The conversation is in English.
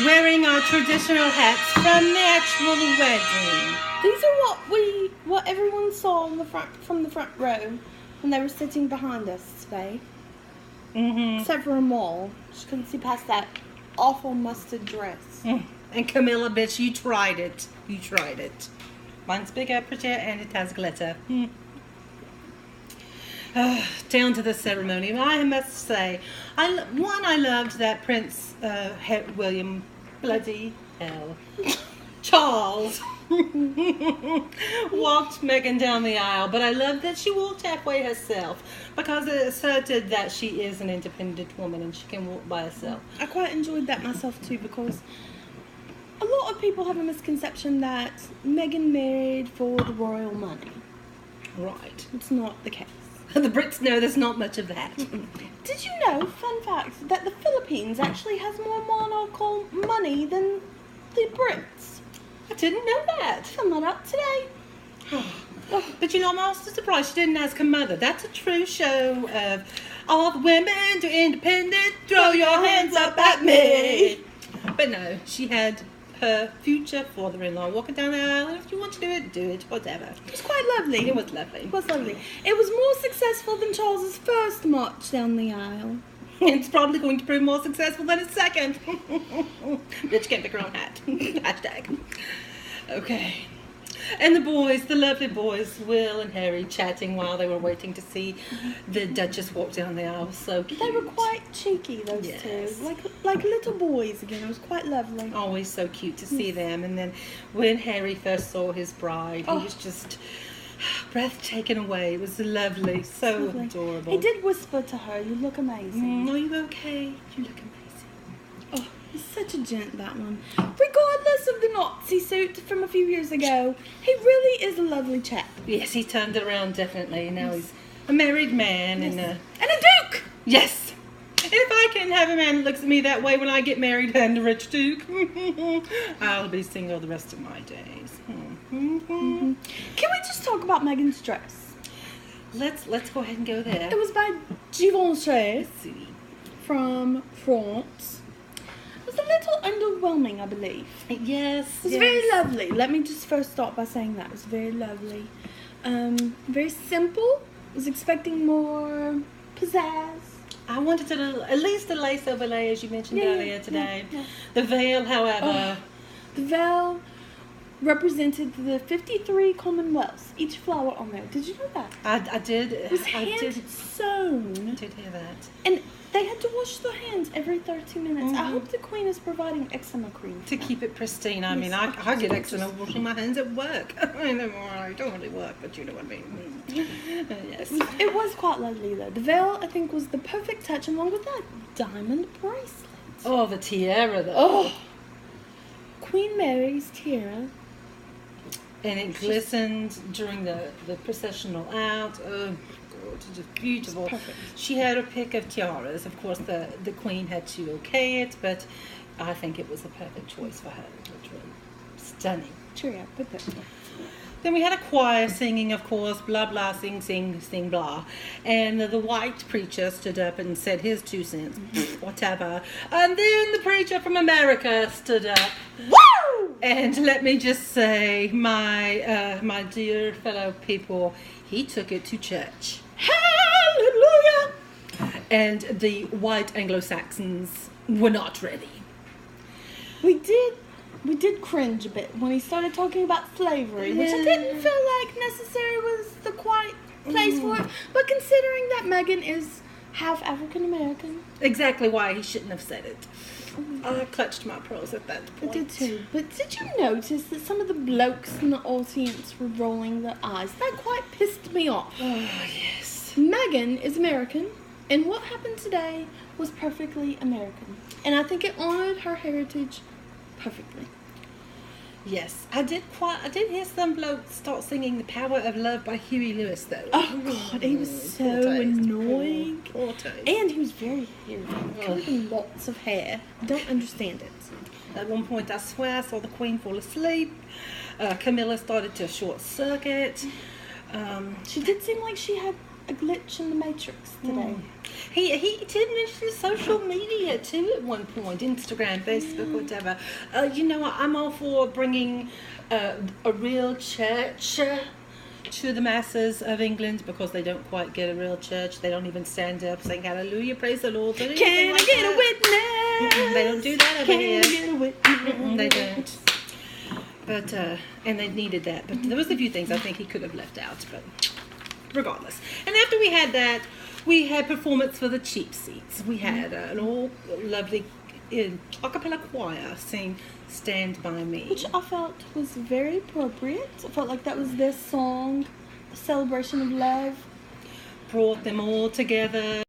wearing our traditional hats from the actual wedding. These are what everyone saw in the front from the front row when they were sitting behind us today. Except for a mole. She couldn't see past that awful mustard dress. And Camilla, bitch, you tried it. You tried it. Mine's bigger, prettier, and it has glitter. Down to the ceremony. I must say, I loved that Prince William bloody hell Charles walked Meghan down the aisle, but I love that she walked halfway herself because it asserted that she is an independent woman and she can walk by herself. I quite enjoyed that myself too, because a lot of people have a misconception that Meghan married for the royal money. Right. It's not the case. The Brits know there's not much of that. Did you know, fun fact, that the Philippines actually has more monarchical money than the Brits? I didn't know that. Found that out today. But you know, I'm also surprised she didn't ask her mother. That's a true show of all the women are independent, throw your hands up at me. But no, she had her future father-in-law walking down the aisle, and if you want to do it, whatever. It was quite lovely. It was lovely. It was lovely. It was more successful than Charles's first march down the aisle. It's probably going to prove more successful than his second. Bitch can't pick her own hat. Hashtag. Okay. And the boys, the lovely boys, Will and Harry, chatting while they were waiting to see the Duchess walk down the aisle. So cute. They were quite cheeky, those two. Like little boys again. It was quite lovely. Always so cute to see them. And then when Harry first saw his bride, he was just breath taken away. It was lovely. So adorable. He did whisper to her, "You look amazing." Are you okay? You look amazing. Oh, he's such a gent, that one. Regardless of the Nazi suit from a few years ago, he really is a lovely chap. Yes, he turned it around definitely. Now he's a married man and a duke! Yes! And if I can have a man that looks at me that way when I get married and a rich duke, I'll be single the rest of my days. Can we just talk about Meghan's dress? Let's go ahead and go there. It was by Givenchy from France. It was a little underwhelming, I believe. Yes. It was very lovely. Let me just first start by saying that. It was very lovely. Very simple. I was expecting more pizzazz. I wanted at least a lace overlay, as you mentioned earlier today. Yeah. The veil, however. The veil represented the 53 Commonwealths, each flower on there. Did you know that? I did. It was hand sewn. I did hear that. And they had to wash their hands every 30 minutes. I hope the Queen is providing eczema cream to keep it pristine. I mean, I get eczema washing my hands at work. I don't really work, but you know what I mean. Yes. It was quite lovely though. The veil, I think, was the perfect touch, along with that diamond bracelet. Oh, the tiara though. Oh, Queen Mary's tiara. And it glistened during the processional out. Oh, God, just beautiful. Perfect. She had a pick of tiaras. Of course, the Queen had to okay it, but I think it was a perfect choice for her. Literally stunning. Cheerio. Then we had a choir singing, of course, blah, blah, sing, sing, sing, blah. And the white preacher stood up and said his 2 cents, whatever. And then the preacher from America stood up. Woo! And let me just say, my dear fellow people, he took it to church. Hallelujah! And the white Anglo-Saxons were not ready. We did cringe a bit when he started talking about slavery, which I didn't feel like necessarily was the quite place for it. But considering that Meghan is half African American, exactly why he shouldn't have said it. I clutched my pearls at that point. I did too. But did you notice that some of the blokes in the audience were rolling their eyes? That quite pissed me off. Oh, yes. Meghan is American, and what happened today was perfectly American. And I think it honored her heritage perfectly. Yes, I did hear some blokes start singing "The Power of Love" by Huey Lewis, though. Oh God, he was so annoying. Poor taste. And he was very hairy, covered in lots of hair. I don't understand it. At one point, I swear I saw the Queen fall asleep. Camilla started to short circuit. She did seem like she had a glitch in the matrix today. He did mention social media too at one point, Instagram, Facebook, whatever. I'm all for bringing a real church to the masses of England, because they don't quite get a real church. They don't even stand up saying hallelujah, praise the Lord. Can I get a witness? They don't do that over here. Can I get a witness? They don't. But and they needed that. But there was a few things I think he could have left out. But regardless. And after we had that, we had performance for the cheap seats. We had an all lovely a cappella choir sing Stand By Me. Which I felt was very appropriate. I felt like that was their song, a celebration of love. Brought them all together.